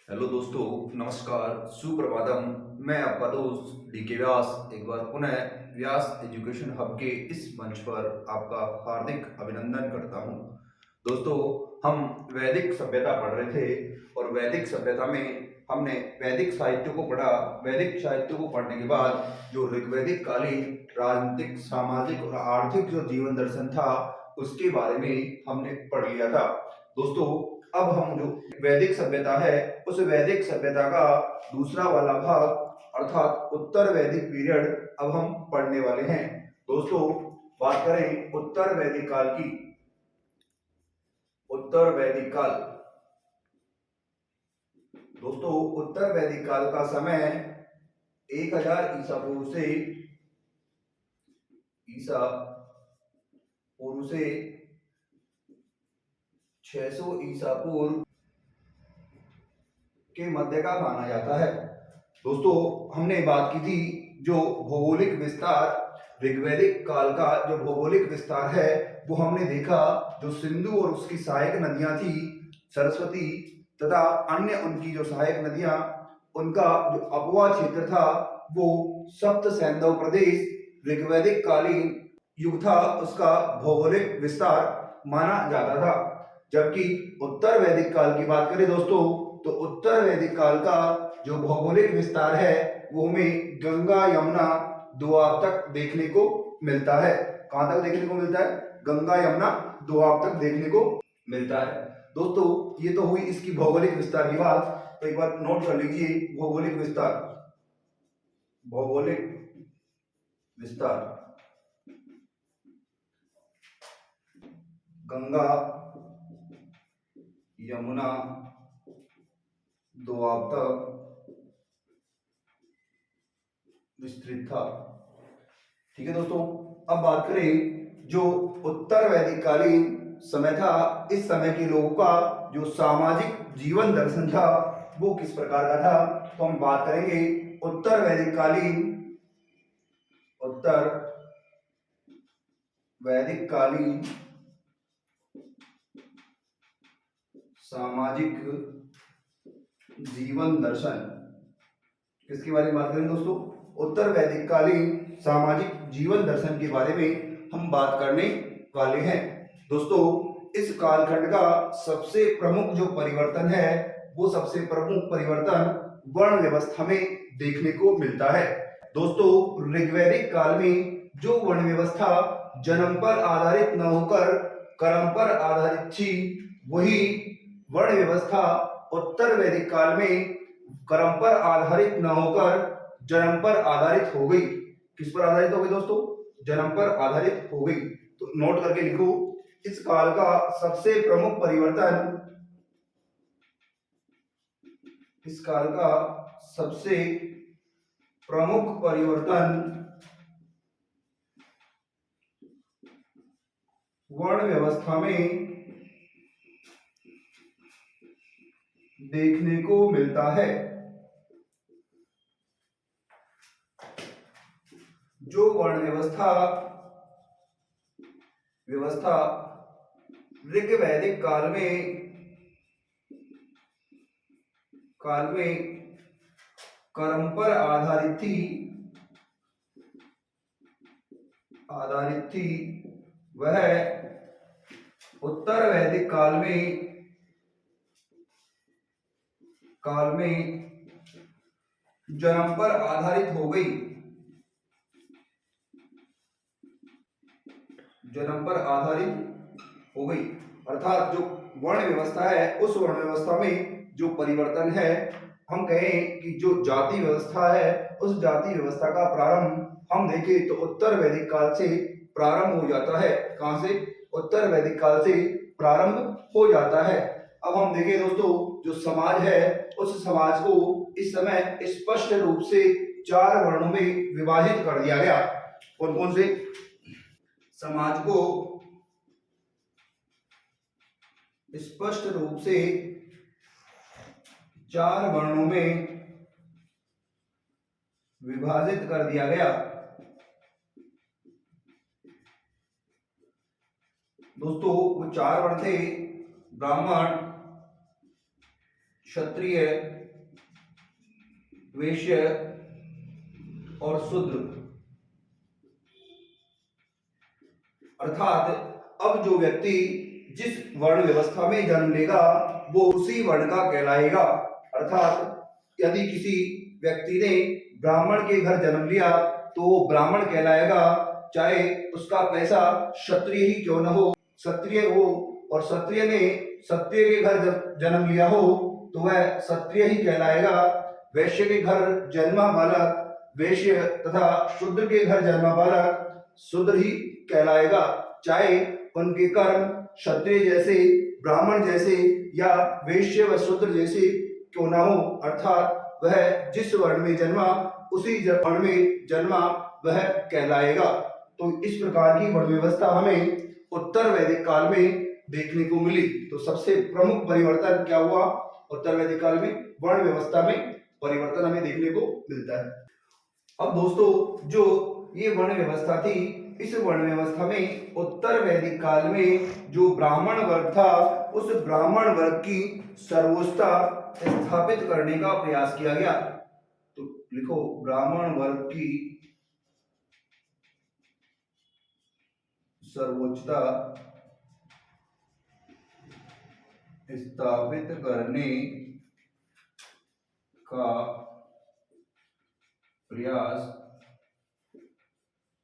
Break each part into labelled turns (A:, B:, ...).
A: Hello दोस्तों, नमस्कार, सुप्रभातम। मैं आपका दोस्त डी के व्यास एक बार पुनः व्यास एजुकेशन हब के इस मंच पर आपका हार्दिक अभिनंदन करता हूं। दोस्तों, हम वैदिक सभ्यता पढ़ रहे थे और वैदिक सभ्यता में हमने वैदिक साहित्य को पढ़ा। वैदिक साहित्य को पढ़ने के बाद जो ऋग्वैदिक कालीन राजनीतिक, सामाजिक और आर्थिक जो जीवन दर्शन था उसके बारे में हमने पढ़ लिया था। दोस्तों, अब हम जो वैदिक सभ्यता है उस वैदिक सभ्यता का दूसरा वाला भाग अर्थात उत्तर वैदिक पीरियड अब हम पढ़ने वाले हैं। दोस्तों, बात करें उत्तर वैदिक काल की। उत्तर वैदिक काल, दोस्तों उत्तर वैदिक काल का समय 1000 ईसा पूर्व से ईसा पूर्व से 600 ईसा पूर्व के मध्य का माना जाता है। दोस्तों, हमने बात की थी जो भौगोलिक विस्तार, ऋग्वैदिक काल का जो भौगोलिक विस्तार है वो हमने देखा। जो सिंधु और उसकी सहायक नदियां थी, सरस्वती तथा अन्य उनकी जो सहायक नदियां, उनका जो अपवा क्षेत्र था वो सप्त सैंधव प्रदेश ऋग्वैदिक कालीन युग था, उसका भौगोलिक विस्तार माना जाता था। जबकि उत्तर वैदिक काल की बात करें दोस्तों, तो उत्तर वैदिक काल का जो भौगोलिक विस्तार है वो हमें गंगा यमुना दोआब तक देखने को मिलता है। कहां तक देखने को मिलता है? गंगा यमुना दोआब तक देखने को मिलता है। दोस्तों, ये तो हुई इसकी भौगोलिक विस्तार की बात। तो एक बार नोट कर लीजिए, भौगोलिक विस्तार। भौगोलिक विस्तार गंगा यमुना दोआब तक विस्तृत था। ठीक है दोस्तों, अब बात करें जो उत्तर वैदिक कालीन समय था, इस समय के लोगों का जो सामाजिक जीवन दर्शन था वो किस प्रकार का था। तो हम बात करेंगे उत्तर वैदिक कालीन, उत्तर वैदिक कालीन सामाजिक जीवन दर्शन। किसके बारे में बात करें दोस्तों? उत्तर वैदिक कालीन सामाजिक जीवन दर्शन के बारे में हम बात करने वाले हैं। दोस्तों, इस कालखंड का सबसे प्रमुख जो परिवर्तन है वो सबसे प्रमुख परिवर्तन वर्ण व्यवस्था में देखने को मिलता है। दोस्तों, ऋग्वैदिक काल में जो वर्ण व्यवस्था जन्म पर आधारित न होकर कर्म पर आधारित थी, वही वर्ण व्यवस्था उत्तर वैदिक काल में कर्म पर आधारित न होकर जन्म पर आधारित हो गई। किस पर आधारित हो गई दोस्तों? जन्म पर आधारित हो गई। तो नोट करके लिखो, इस काल का सबसे प्रमुख परिवर्तन, इस काल का सबसे प्रमुख परिवर्तन वर्ण व्यवस्था में देखने को मिलता है। जो वर्ण व्यवस्था व्यवस्था ऋग्वैदिक काल में कर्म पर आधारित थी, वह उत्तर वैदिक काल में जन्म पर आधारित हो गई। जन्म पर आधारित हो गई अर्थात जो वर्ण व्यवस्था है उस वर्ण व्यवस्था में जो परिवर्तन है, हम कहें कि जो जाति व्यवस्था है उस जाति व्यवस्था का प्रारंभ हम देखें तो उत्तर वैदिक काल से प्रारंभ हो जाता है। कहां से? उत्तर वैदिक काल से प्रारंभ हो जाता है। अब हम देखें दोस्तों, जो समाज है उस समाज को इस समय स्पष्ट रूप से 4 वर्णों में विभाजित कर दिया गया। कौन कौन से? समाज को स्पष्ट रूप से 4 वर्णों में विभाजित कर दिया गया। दोस्तों, वो 4 वर्ण थे: ब्राह्मण, क्षत्रिय, वैश्य और शूद्र। अर्थात अब जो व्यक्ति जिस वर्ण व्यवस्था में जन्म लेगा वो उसी वर्ण का कहलाएगा। अर्थात यदि किसी व्यक्ति ने ब्राह्मण के घर जन्म लिया तो वो ब्राह्मण कहलाएगा, चाहे उसका पैसा क्षत्रिय ही क्यों न हो, क्षत्रिय हो, और क्षत्रिय ने क्षत्रिय के घर जन्म लिया हो तो वह क्षत्रिय ही कहलाएगा। वैश्य के घर जन्मा बालक वैश्य तथा शूद्र के घर जन्मा बालक शूद्र ही कहलाएगा, चाहे उनके कर्म क्षत्रिय जैसे, ब्राह्मण जैसे या वैश्य व शूद्र जैसे क्यों ना हो। अर्थात वह जिस वर्ण में जन्मा उसी वर्ण में जन्मा वह कहलाएगा। तो इस प्रकार की वर्ण व्यवस्था हमें उत्तर वैदिक काल में देखने को मिली। तो सबसे प्रमुख परिवर्तन क्या हुआ उत्तर वैदिक काल में? वर्ण व्यवस्था में परिवर्तन हमें देखने को मिलता है। अब दोस्तों जो ये वर्ण व्यवस्था थी, इस वर्ण व्यवस्था में उत्तर वैदिक काल में जो ब्राह्मण वर्ग था उस ब्राह्मण वर्ग की सर्वोच्चता स्थापित करने का प्रयास किया गया। तो लिखो ब्राह्मण वर्ग की सर्वोच्चता स्थापित करने का प्रयास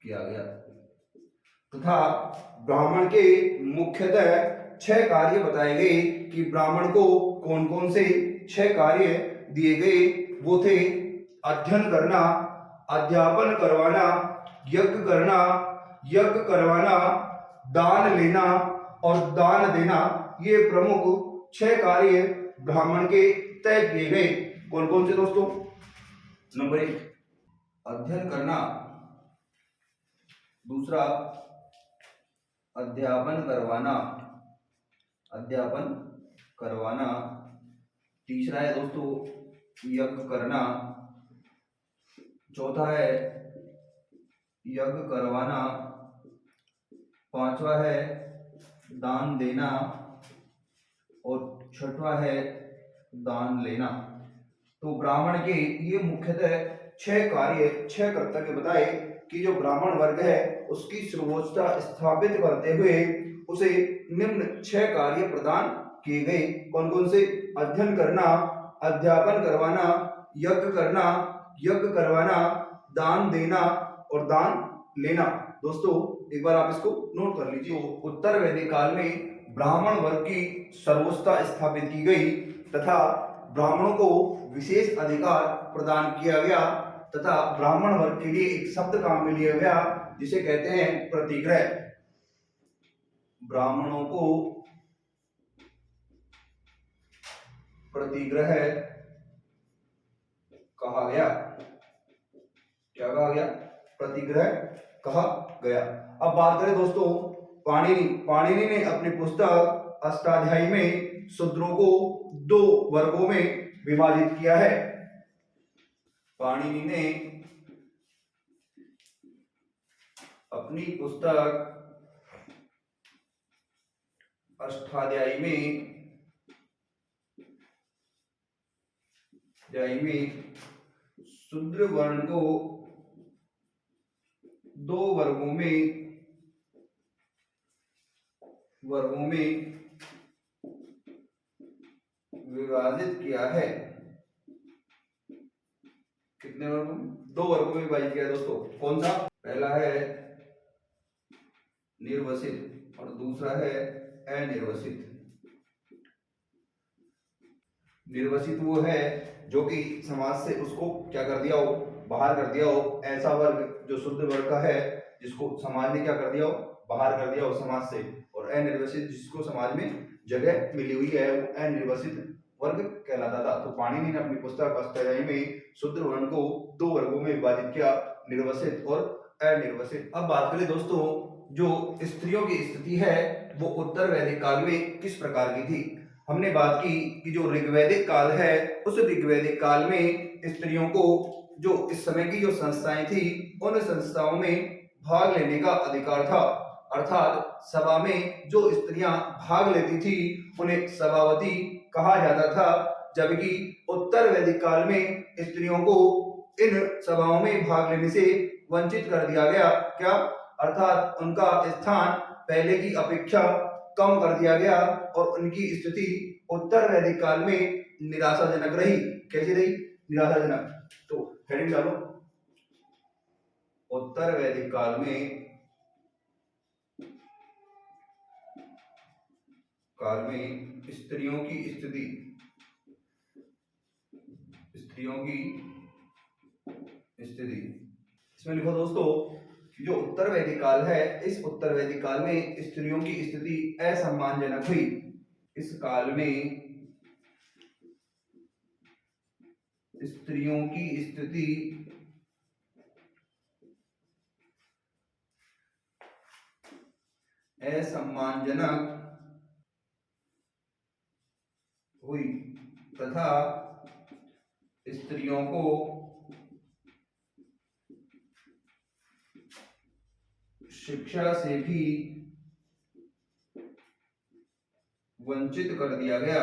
A: किया गया तथा ब्राह्मण के मुख्यतः 6 कार्य बताए गए कि ब्राह्मण को कौन कौन से 6 कार्य दिए गए। वो थे अध्ययन करना, अध्यापन करवाना, यज्ञ करवाना, दान लेना और दान देना। ये प्रमुख 6 कार्य ब्राह्मण के तय किए गए। कौन कौन से दोस्तों? नंबर 1 अध्ययन करना, दूसरा अध्यापन करवाना, तीसरा है दोस्तों यज्ञ करना, चौथा है यज्ञ करवाना, पांचवा है दान देना और छठवा है दान लेना। तो ब्राह्मण के ये मुख्यतः 6 कार्य, 6 कर्तव्य बताए कि जो ब्राह्मण वर्ग है उसकी सर्वोच्चता स्थापित करते हुए उसे निम्न 6 कार्य प्रदान किए गए। कौन कौन से? अध्ययन करना, अध्यापन करवाना, यज्ञ करवाना, दान देना और दान लेना। दोस्तों एक बार आप इसको नोट कर लीजिए। उत्तर वैदिक काल में ब्राह्मण वर्ग की सर्वोच्चता स्थापित की गई तथा ब्राह्मणों को विशेष अधिकार प्रदान किया गया तथा ब्राह्मण वर्ग के लिए एक शब्द काम में लिया गया जिसे कहते हैं प्रतिग्रह। ब्राह्मणों को प्रतिग्रह कहा गया। क्या कहा गया? प्रतिग्रह कहा गया। अब बात करें दोस्तों पाणिनि ने अपनी पुस्तक अष्टाध्यायी में शूद्रों को 2 वर्गों में विभाजित किया है। पाणिनि ने अपनी पुस्तक अष्टाध्यायी में शूद्र वर्ण को 2 वर्गों में विभाजित किया है। कितने वर्गों में? 2 वर्गों में विभाजित किया है दोस्तों। कौन सा? पहला है निर्वसित और दूसरा है अनिर्वसित। निर्वसित वो है जो कि समाज से उसको क्या कर दिया हो? बाहर कर दिया हो। ऐसा वर्ग जो शुद्ध वर्ग का है जिसको समाज ने क्या कर दिया हो? बाहर कर दिया हो समाज से। और अनिर्वसित जिसको समाज में जगह मिली हुई है वो अनिर्वसित वर्ग कहलाता था। तो पाणिनि ने अपनी पुस्तक अष्टाध्यायी में शूद्र वर्ण को 2 वर्गों में विभाजित किया, निर्वसित और अनिर्वसित। अब बात करें दोस्तों जो स्त्रियों की स्थिति है वो उत्तर वैदिक काल में किस प्रकार की थी। हमने बात की कि जो ऋग्वैदिक काल है उस ऋग्वैदिक काल में स्त्रियों को जो इस समय की जो संस्थाएं थी उन संस्थाओं में भाग लेने का अधिकार था। अर्थात सभा में जो स्त्रियां भाग लेती थी उन्हें सभावती कहा जाता था। जबकि उत्तर वैदिक काल में स्त्रियों को इन सभाओं में भाग लेने से वंचित कर दिया गया। क्या? अर्थात उनका स्थान पहले की अपेक्षा कम कर दिया गया और उनकी स्थिति उत्तर वैदिक काल में निराशाजनक रही। कैसी रही? निराशाजनक। तो हेडिंग डालो, उत्तर वैदिक काल में स्त्रियों की स्थिति इसमें लिखो दोस्तों, जो उत्तर वैदिक काल है, इस उत्तर वैदिक काल में स्त्रियों की स्थिति असम्मानजनक हुई। इस काल में स्त्रियों की स्थिति असम्मानजनक हुई तथा स्त्रियों को शिक्षा से भी वंचित कर दिया गया।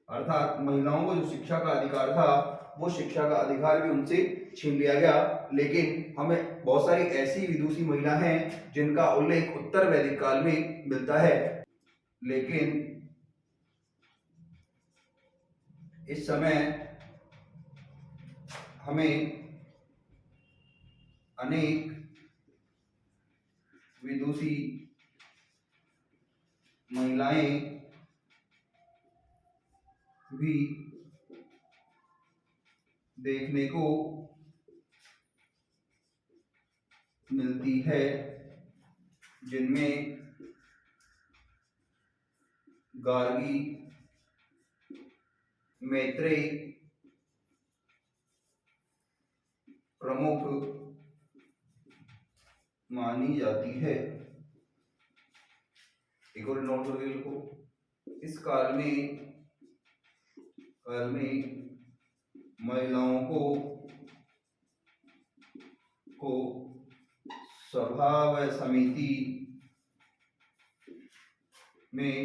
A: अर्थात महिलाओं को जो शिक्षा का अधिकार था, वो शिक्षा का अधिकार भी उनसे छीन लिया गया। लेकिन हमें बहुत सारी ऐसी विदुषी महिला हैं जिनका उल्लेख उत्तर वैदिक काल में मिलता है, लेकिन इस समय हमें अनेक विदुषी महिलाएं भी देखने को मिलती है, जिनमें गार्गी, मैत्रेयी प्रमुख मानी जाती है। एक और नोट करके लिखो, इस काल में महिलाओं को सभा व समिति में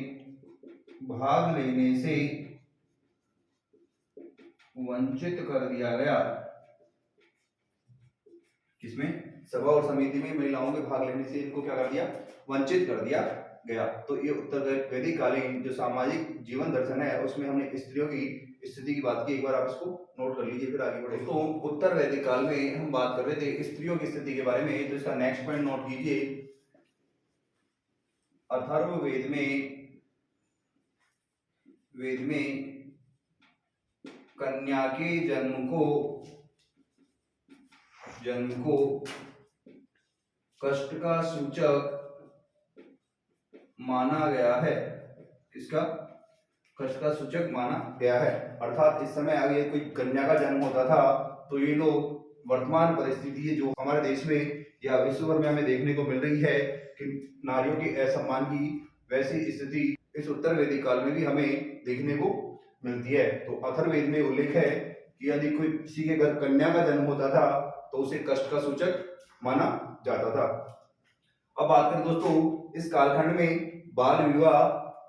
A: भाग लेने से वंचित कर दिया गया। किसमें? सभा और समिति में महिलाओं के भाग लेने से इनको क्या कर दिया? वंचित कर दिया गया। तो ये उत्तर वैदिक कालीन जो सामाजिक जीवन दर्शन है, उसमें हमने स्त्रियों की स्थिति की बात की। एक बार आप इसको नोट कर लीजिए, फिर आगे बढ़े। तो उत्तर वैदिक काल में हम बात कर रहे थे स्त्रियों की स्थिति के बारे में, तो इसका नेक्स्ट पॉइंट नोट कीजिए। अथर्ववेद में कन्या के जन्म को कष्ट का सूचक माना गया है। किसका? कष्ट का सूचक माना गया है। अर्थात इस समय आगे कोई कन्या का जन्म होता था तो ये लोग वर्तमान परिस्थिति जो हमारे देश में या विश्व भर में हमें देखने को मिल रही है कि नारियों के असम्मान की, वैसी स्थिति इस उत्तर वैदिक काल में भी हमें देखने को मिलती है। तो अथर्ववेद में उल्लेख है कि यदि कोई किसी के घर कन्या का जन्म होता था तो उसे कष्ट का सूचक माना जाता था। अब बात करें दोस्तों, इस कालखंड में बाल विवाह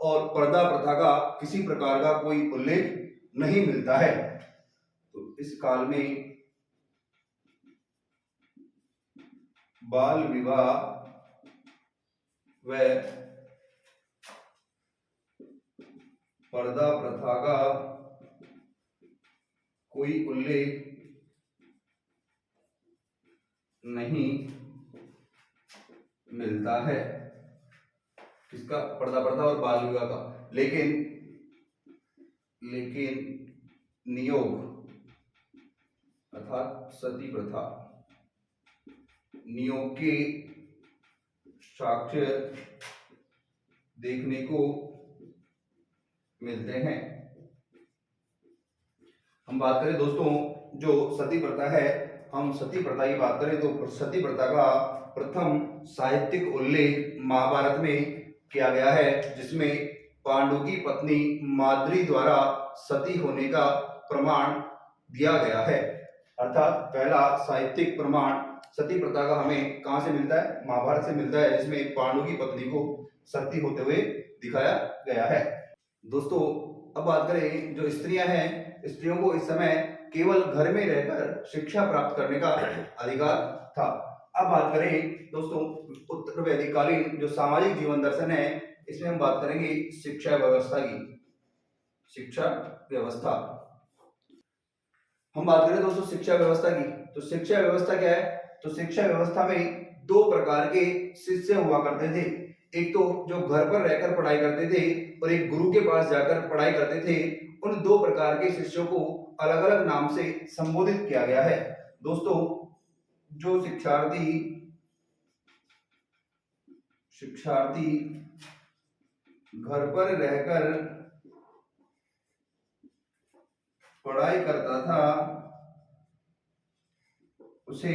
A: और पर्दा प्रथा का किसी प्रकार का कोई उल्लेख नहीं मिलता है। तो इस काल में बाल विवाह व पर्दा प्रथा का कोई उल्लेख नहीं मिलता है। किसका? पर्दा प्रथा और बाल विवाह का। लेकिन नियोग अर्थात सती प्रथा, नियोग के साक्ष्य देखने को मिलते हैं। हम बात करें दोस्तों जो सती प्रथा है, हम सती प्रथा की बात करें तो सती प्रथा का प्रथम साहित्यिक उल्लेख महाभारत में किया गया है, जिसमें पांडु की पत्नी माद्री द्वारा सती होने का प्रमाण दिया गया है। अर्थात पहला साहित्यिक प्रमाण सती प्रथा का हमें कहां से मिलता है? महाभारत से मिलता है, जिसमें पांडु की पत्नी को सती होते हुए दिखाया गया है। दोस्तों अब बात करें जो स्त्रियां हैं, स्त्रियों को इस समय केवल घर में रहकर शिक्षा प्राप्त करने का अधिकार था। अब बात करें दोस्तों उत्तर वैदिक कालीन जो सामाजिक जीवन दर्शन है, इसमें हम बात करेंगे शिक्षा व्यवस्था की। शिक्षा व्यवस्था, हम बात करें दोस्तों शिक्षा व्यवस्था की, तो शिक्षा व्यवस्था क्या है? तो शिक्षा व्यवस्था में दो प्रकार के शिष्य हुआ करते थे। एक तो जो घर पर रहकर पढ़ाई करते थे और एक गुरु के पास जाकर पढ़ाई करते थे। उन दो प्रकार के शिष्यों को अलग अलग नाम से संबोधित किया गया है। दोस्तों जो शिक्षार्थी घर पर रहकर पढ़ाई करता था उसे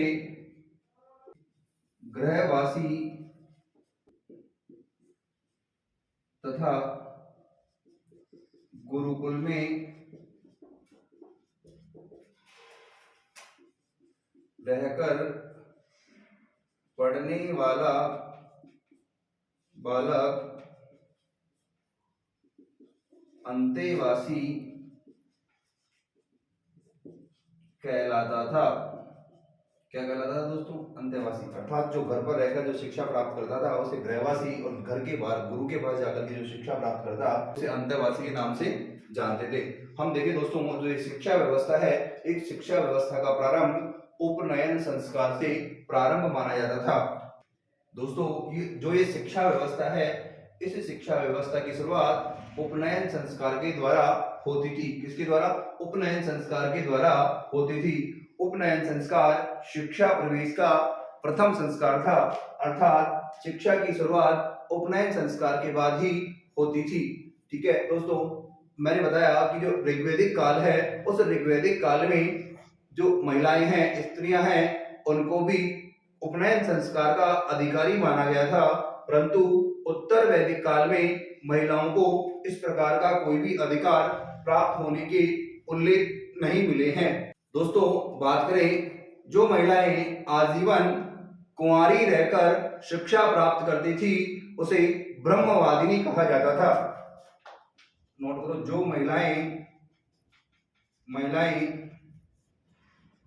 A: गृहवासी तथा गुरुकुल में रहकर पढ़ने वाला बालक अंतेवासी कहलाता था। क्या कहलाता था दोस्तों? अंतेवासी। अर्थात जो घर पर रहकर जो शिक्षा प्राप्त करता था उसे गृहवासी, और घर के बाहर गुरु के पास जाकर के जो शिक्षा प्राप्त करता उसे अंतेवासी के नाम से जानते थे। हम देखें दोस्तों जो ये शिक्षा व्यवस्था है, एक शिक्षा व्यवस्था का प्रारंभ उपनयन संस्कार से प्रारंभ माना जाता था। दोस्तों ये शिक्षा व्यवस्था है, इस शिक्षा व्यवस्था की शुरुआत उपनयन संस्कार के द्वारा होती थी। किसके द्वारा? उपनयन संस्कार के द्वारा होती थी। उपनयन संस्कार शिक्षा प्रवेश का प्रथम संस्कार था, अर्थात शिक्षा की शुरुआत उपनयन संस्कार के बाद ही होती थी। ठीक है दोस्तों, मैंने बताया कि जो ऋग्वैदिक काल है, उस ऋग्वैदिक काल में जो महिलाएं हैं, स्त्रियां हैं, उनको भी उपनयन संस्कार का अधिकारी माना गया था, परंतु उत्तर वैदिक काल में महिलाओं को इस प्रकार का कोई भी अधिकार प्राप्त होने के उल्लेख नहीं मिले हैं। दोस्तों बात करें जो महिलाएं आजीवन कुंवारी रहकर शिक्षा प्राप्त करती थी उसे ब्रह्मवादिनी कहा जाता था। नोट करो, जो महिलाएं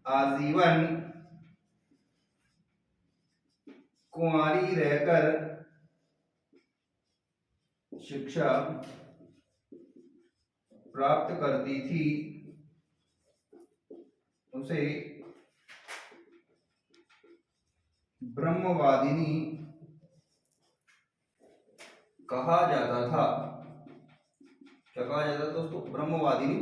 A: आजीवन कुंवारी रहकर शिक्षा प्राप्त करती थी उसे ब्रह्मवादिनी कहा जाता था। क्या कहा जाता था दोस्तों? ब्रह्मवादिनी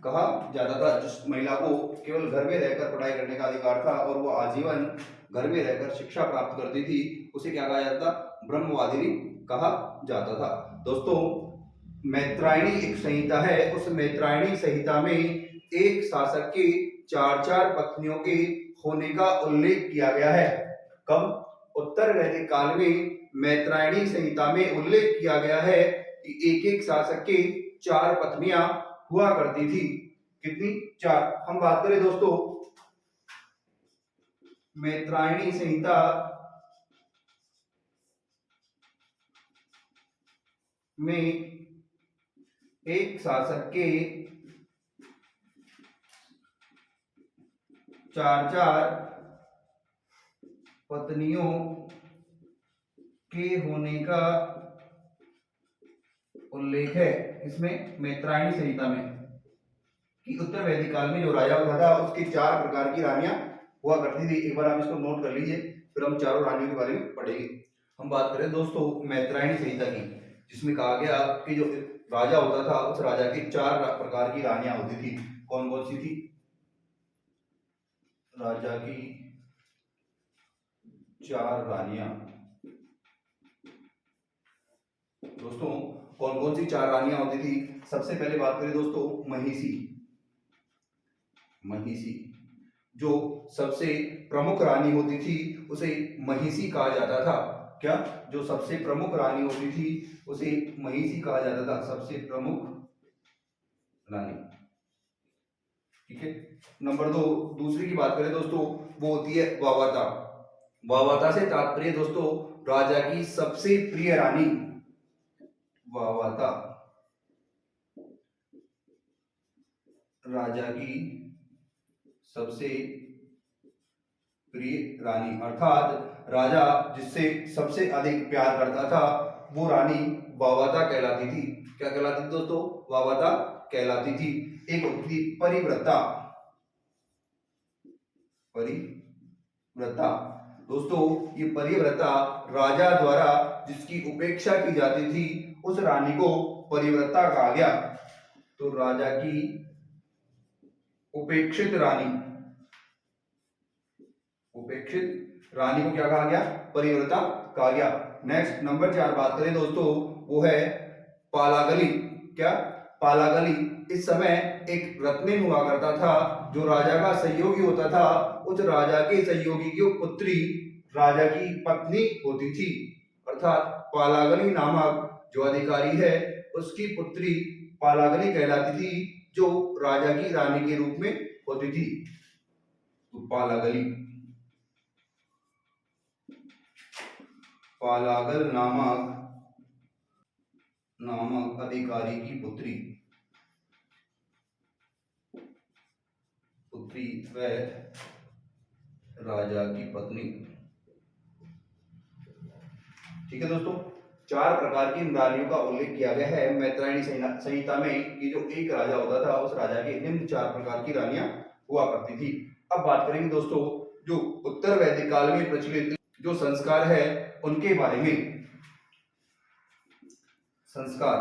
A: कहा जाता था। जिस महिला को केवल घर में रहकर पढ़ाई करने का अधिकार था और वो आजीवन घर में रहकर शिक्षा प्राप्त करती थी उसे क्या कहा जाता था? ब्रह्मवादिनी कहा जाता था। दोस्तों मैत्रायणी एक संहिता है, उस मैत्रायणी संहिता में एक शासक के चार पत्नियों के होने का उल्लेख किया गया है। कब? उत्तर वैदिक काल में मैत्रायणी संहिता में उल्लेख किया गया है कि एक एक शासक के 4 पत्नियां हुआ करती थी। कितनी? 4। हम बात करें दोस्तों मैत्रायणी संहिता में एक शासक के 4 पत्नियों के होने का उल्लेख है। इसमें मैत्रायणी संहिता में कि उत्तर वैदिक काल में जो राजा हुआ था उसके 4 प्रकार की रानियां हुआ करती थी। एक बार आप इसको नोट कर लीजिए, फिर हम चारों रानियों के बारे में पढ़ेंगे। हम बात करें दोस्तों मैत्रायणी संहिता की, जिसमें कहा गया कि जो राजा होता था उस राजा की 4 प्रकार की रानियां होती थी। कौन कौन सी थी? राजा की 4 रानियां। दोस्तों कौन कौन सी 4 रानियां होती थी? सबसे पहले बात करें दोस्तों महिषी। जो सबसे प्रमुख रानी होती थी उसे महिषी कहा जाता था। क्या? जो सबसे प्रमुख रानी होती थी उसे महिषी कहा जाता था, सबसे प्रमुख रानी। ठीक है। नंबर 2, दूसरी की बात करें दोस्तों, वो होती है वावता। वावता से तात्पर्य दोस्तों राजा की सबसे प्रिय रानी, वावता। राजा की सबसे प्रिय रानी, अर्थात राजा जिससे सबसे अधिक प्यार करता था वो रानी वावता कहलाती थी। क्या कहलाती थी दोस्तों? वावता कहलाती थी। एक होती थी परिव्रता। परिव्रता दोस्तों, ये परिव्रता राजा द्वारा जिसकी उपेक्षा की जाती थी उस रानी को परिव्रता कहा गया। तो राजा की उपेक्षित रानी, उपेक्षित रानी को क्या कहा गया? परिव्रता कहा गया। नेक्स्ट नंबर 4 बात करें दोस्तों, वो है पालागली। क्या? पालागली। इस समय एक रत्नेन हुआ करता था जो राजा का सहयोगी होता था। उस राजा के सहयोगी की पुत्री राजा की पत्नी होती थी, अर्थात पालागली नामक जो अधिकारी है उसकी पुत्री पालागली कहलाती थी, जो राजा की रानी के रूप में होती थी। तो पालागली, पालागल नामक अधिकारी की पुत्री व राजा की पत्नी। ठीक है दोस्तों, 4 प्रकार की रानियों का उल्लेख किया गया है मैत्रायणी संहिता में कि जो एक राजा होता था उस राजा के निम्न 4 प्रकार की रानियां हुआ करती थी। अब बात करेंगे दोस्तों जो उत्तर वैदिक काल में प्रचलित जो संस्कार है उनके बारे में। संस्कार,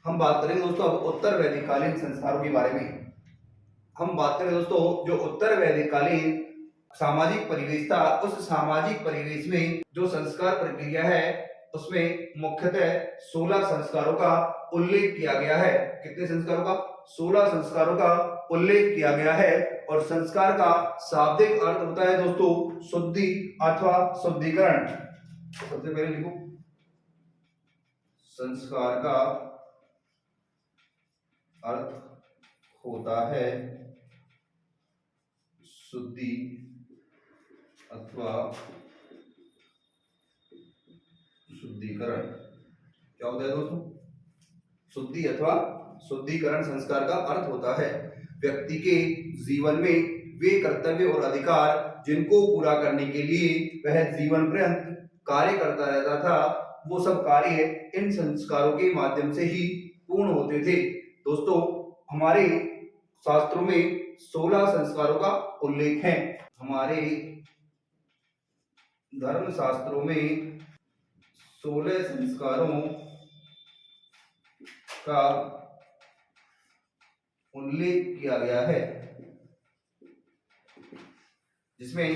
A: हम बात करेंगे दोस्तों अब उत्तर वैदिक कालीन संस्कारों के बारे में। हम बात करें दोस्तों जो उत्तर वैदिक कालीन सामाजिक परिवेश था, उस सामाजिक परिवेश में जो संस्कार प्रक्रिया है उसमें मुख्यतः 16 संस्कारों का उल्लेख किया गया है। कितने संस्कारों का? 16 संस्कारों का उल्लेख किया गया है। और संस्कार का शाब्दिक अर्थ होता है दोस्तों शुद्धि अथवा शुद्धिकरण। सबसे पहले लिखो, संस्कार का अर्थ होता है शुद्धि अथवा शुद्धिकरण। क्या होता है दोस्तों? शुद्धि अथवा शुद्धिकरण संस्कार का अर्थ होता है व्यक्ति के जीवन में वे कर्तव्य और अधिकार जिनको पूरा करने के लिए वह जीवन पर्यंत कार्य करता रहता था, वो सब कार्य इन संस्कारों के माध्यम से ही पूर्ण होते थे। दोस्तों हमारे शास्त्रों में 16 संस्कारों का उल्लेख है। हमारे धर्म शास्त्रों में 16 संस्कारों का उल्लेख किया गया है, जिसमें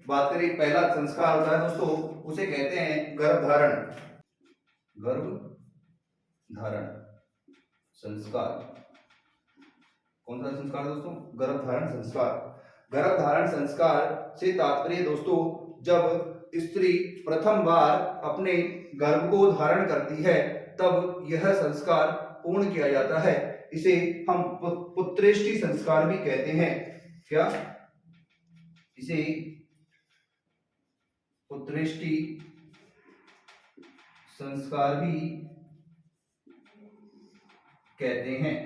A: बात करें पहला संस्कार होता है दोस्तों उसे कहते हैं गर्भधारण। गर्भधारण संस्कार। कौन सा संस्कार दोस्तों? गर्भधारण संस्कार। गर्भधारण संस्कार से तात्पर्य दोस्तों जब स्त्री प्रथम बार अपने गर्भ को धारण करती है तब यह संस्कार पूर्ण किया जाता है। इसे हम पुत्रेष्टि संस्कार भी कहते हैं। क्या? इसे पुत्रेष्टि संस्कार भी कहते हैं।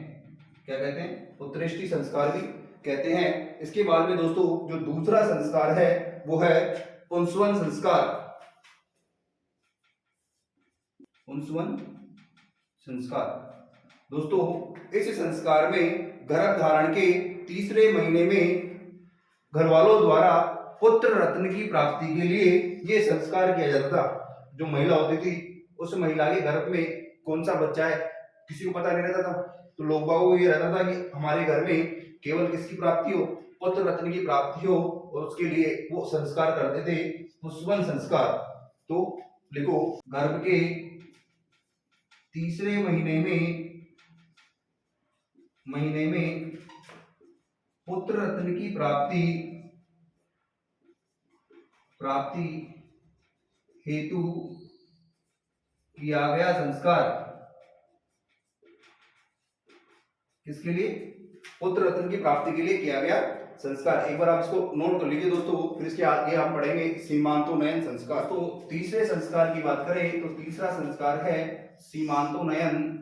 A: क्या कहते हैं? पुत्रेष्टि संस्कार भी कहते हैं। इसके बाद में दोस्तों जो दूसरा संस्कार है वो है पुंसवन संस्कार। पुंसवन संस्कार दोस्तों इस संस्कार में गर्भधारण के तीसरे महीने में घर वालों द्वारा पुत्र रत्न की प्राप्ति के लिए ये संस्कार किया जाता था। जो महिला होती थी उस महिला के गर्भ में कौन सा बच्चा है किसी को पता नहीं रहता था, तो लोग बागों को ये रहता था कि हमारे घर में केवल किसकी प्राप्ति हो? पुत्र रत्न की प्राप्ति हो, और उसके लिए वो संस्कार करते थे पुंसवन संस्कार। तो लिखो, गर्भ के तीसरे महीने में पुत्र रत्न की प्राप्ति हेतु किया गया संस्कार। किसके लिए? पुत्र रत्न की प्राप्ति के लिए किया गया संस्कार। एक बार आप इसको नोट कर लीजिए दोस्तों, फिर इसके आगे हम पढ़ेंगे सीमांतोनयन संस्कार। तो तीसरे संस्कार की बात करें तो तीसरा संस्कार है सीमांतोनयन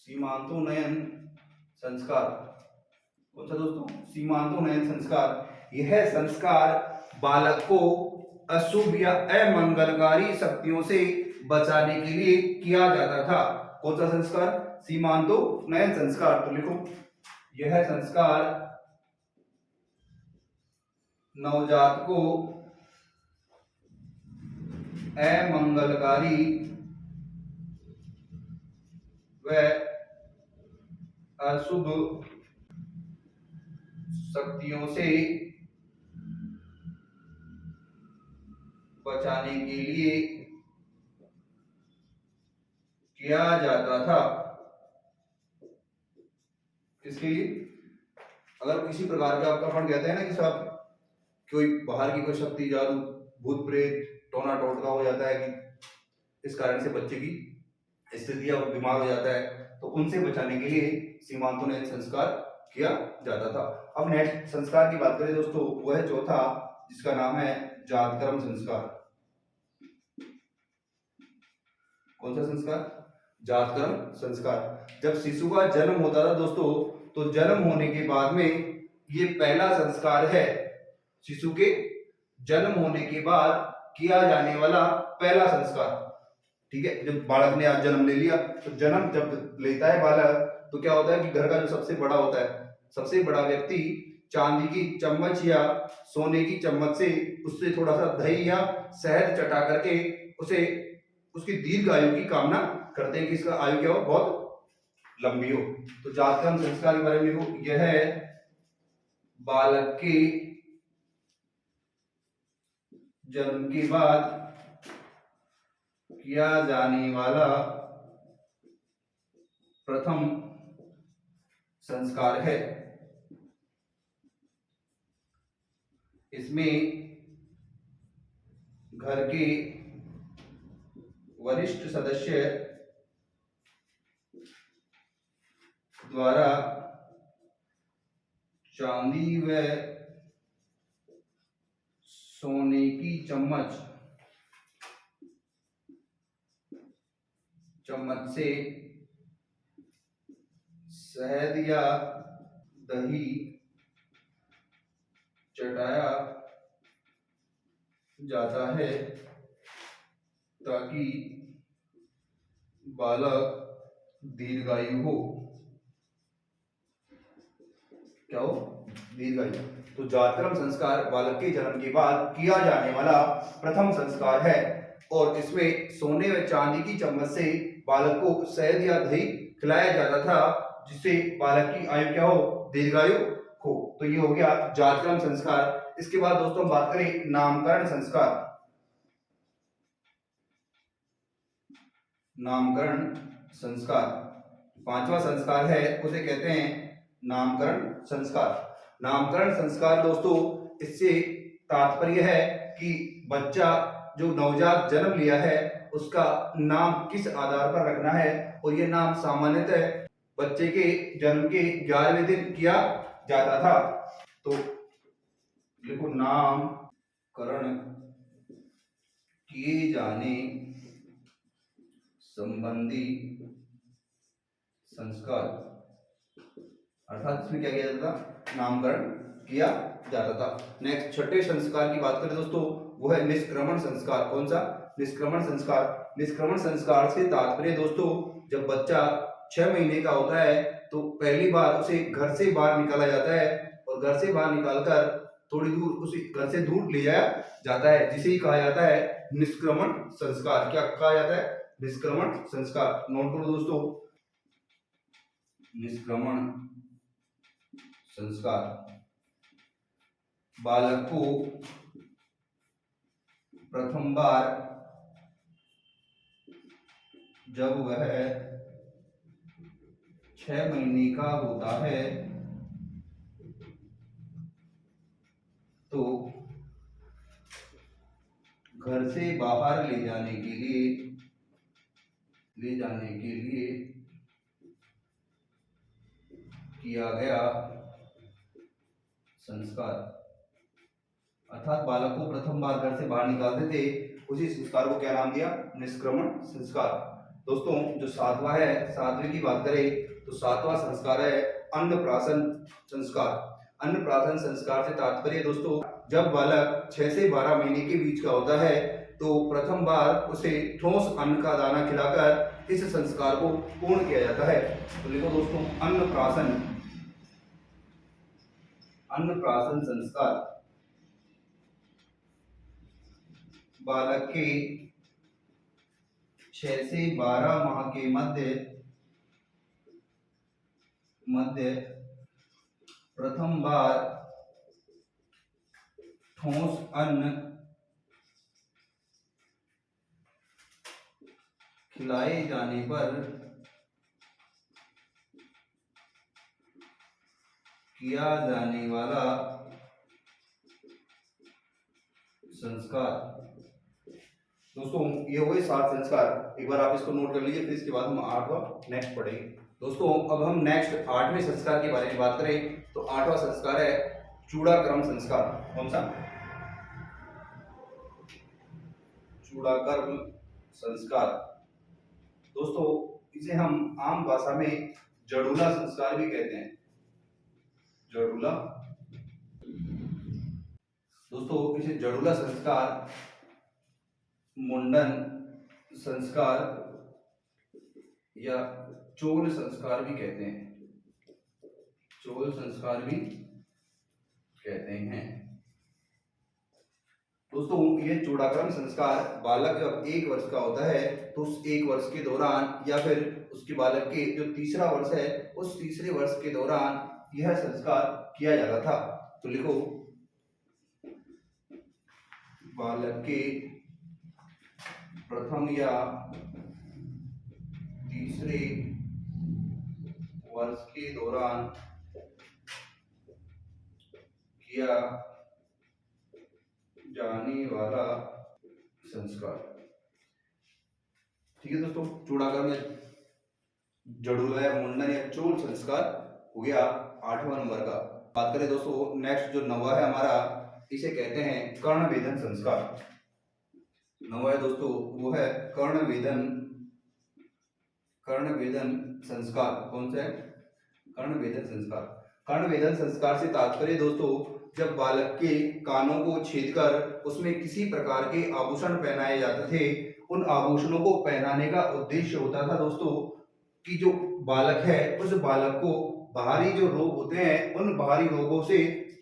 A: सीमांतोन्नयन संस्कार। कौन सा दोस्तों? सीमांतोन्नयन संस्कार। यह संस्कार बालक को अशुभ या अमंगलकारी शक्तियों से बचाने के लिए किया जाता था। कौन सा संस्कार? सीमांतोन्नयन संस्कार। तो लिखो, यह संस्कार नवजात को अमंगलकारी व अशुभ शक्तियों से बचाने के लिए किया जाता था। किसके लिए? अगर किसी प्रकार का आपका अपन कहते हैं ना कि साहब कोई बाहर की कोई शक्ति, जादू, भूत प्रेत, टोना टोटका हो जाता है कि इस कारण से बच्चे की स्थिति या बीमार हो जाता है, तो उनसे बचाने के लिए सीमांतोन्नयन संस्कार किया जाता था। अब नेक्स्ट संस्कार की बात करें दोस्तों, वह है चौथा, जिसका नाम है जातकर्म संस्कार। कौन सा संस्कार? जातकर्म संस्कार। जब शिशु का जन्म होता था दोस्तों, तो जन्म होने के बाद में ये पहला संस्कार है, शिशु के जन्म होने के बाद किया जाने वाला पहला संस्कार। ठीक है, जब बालक ने आज जन्म ले लिया, तो जन्म जब लेता है बालक, तो क्या होता है कि घर का जो सबसे बड़ा होता है, सबसे बड़ा व्यक्ति चांदी की चम्मच या सोने की चम्मच से उससे थोड़ा सा दही या शहद चटा करके उसे उसकी दीर्घ आयु की कामना करते हैं कि इसका आयु क्या हो, बहुत लंबी हो। तो जातकर्म संस्कार के बारे में लिखो, यह है बालक के जन्म के बाद किया जाने वाला प्रथम संस्कार है। इसमें घर के वरिष्ठ सदस्य द्वारा चांदी व सोने की चम्मच से शहद या दही चटाया जाता है ताकि बालक दीर्घायु हो। क्या हो? दीर्घायु। तो जातकर्म संस्कार बालक के जन्म के बाद किया जाने वाला प्रथम संस्कार है, और इसमें सोने व चांदी की चम्मच से बालक को शहद या दही खिलाया जाता था, जिससे बालक की आयु क्या हो? दीर्घायु हो। तो ये हो गया जातकर्म संस्कार। इसके बाद दोस्तों हम बात करें नामकरण संस्कार। नामकरण संस्कार पांचवा संस्कार है, उसे कहते हैं नामकरण संस्कार। नामकरण संस्कार दोस्तों, इससे तात्पर्य है कि बच्चा जो नवजात जन्म लिया है उसका नाम किस आधार पर रखना है, और यह नाम सामान्यतः बच्चे के जन्म के 11वें दिन किया जाता था। तो देखो, नामकरण किए जाने संबंधी संस्कार, अर्थात इसमें क्या किया जाता था? नामकरण किया जाता था। नेक्स्ट छठे संस्कार की बात करें दोस्तों, वो है निष्क्रमण संस्कार। कौन सा? निष्क्रमण संस्कार। निष्क्रमण संस्कार से तात्पर्य दोस्तों, जब बच्चा 6 महीने का होता है तो पहली बार उसे घर से बाहर निकाला जाता है, और घर से बाहर निकालकर थोड़ी दूर उसे घर से दूर ले जाया जाता है, जिसे ही कहा जाता है निष्क्रमण संस्कार। क्या कहा जाता है? निष्क्रमण संस्कार। नोट करो दोस्तों, निष्क्रमण संस्कार बालक को प्रथम बार जब वह 6 महीने का होता है तो घर से बाहर ले जाने के लिए किया गया संस्कार, अर्थात बालक को प्रथम बार घर से बाहर निकालते थे, उसी संस्कार को क्या नाम दिया? निष्क्रमण संस्कार। दोस्तों जो सातवां है, सातवें की बात करें तो सातवां संस्कार है अन्नप्राशन संस्कार। अन्नप्राशन संस्कार से तात्पर्य दोस्तों, जब बालक 6 से 12 महीने के बीच का होता है तो प्रथम बार उसे ठोस अन्न का दाना खिलाकर इस संस्कार को पूर्ण किया जाता है। तो लिखो दोस्तों, अन्नप्राशन, अन्नप्राशन संस्कार बालक के 6 से 12 माह के मध्य मध्य प्रथम बार ठोस अन्न खिलाए जाने पर किया जाने वाला संस्कार। दोस्तों ये हो गए 7 संस्कार, एक बार आप इसको नोट कर लीजिए, फिर इसके बाद हम 8वां नेक्स्ट पढ़ेंगे। दोस्तों अब हम नेक्स्ट 8वें संस्कार के बारे में बात करें तो 8वां संस्कार है चूड़ाक्रम संस्कार। कौन सा? चूड़ाक्रम संस्कार। दोस्तों इसे हम आम भाषा में जड़ूला संस्कार भी कहते हैं, जड़ूला। दोस्तों इसे जड़ूला संस्कार, मुंडन संस्कार या चोल संस्कार भी कहते हैं, चोल संस्कार भी कहते हैं। दोस्तों ये चूड़ाक्रम संस्कार बालक जब 1 वर्ष का होता है तो उस 1 वर्ष के दौरान या फिर उसके बालक के जो तीसरा वर्ष है उस तीसरे वर्ष के दौरान यह संस्कार किया जाता था। तो लिखो, बालक के प्रथम या तीसरे वर्ष के दौरान किया जाने वाला संस्कार। ठीक है दोस्तों, चूड़ाक्रम में जड़ूला या मुंडन या चोल संस्कार हो गया 8वां नंबर का। बात करें दोस्तों नेक्स्ट जो 9वां है हमारा, इसे कहते हैं कर्णवेधन संस्कार। 9वां है दोस्तों वो है कर्णवेधन, कर्णवेधन संस्कार। कौन सा है? कर्णवेधन संस्कार। कर्णवेधन संस्कार से तात्पर्य दोस्तों, जब बालक के कानों को छेदकर उसमें किसी प्रकार के आभूषण पहनाए जाते थे, उन आभूषणों को पहनाने का उद्देश्य होता था दोस्तों कि जो बालक है उस बालक को बाहरी जो रोग होते हैं उन बाहरी रोगों से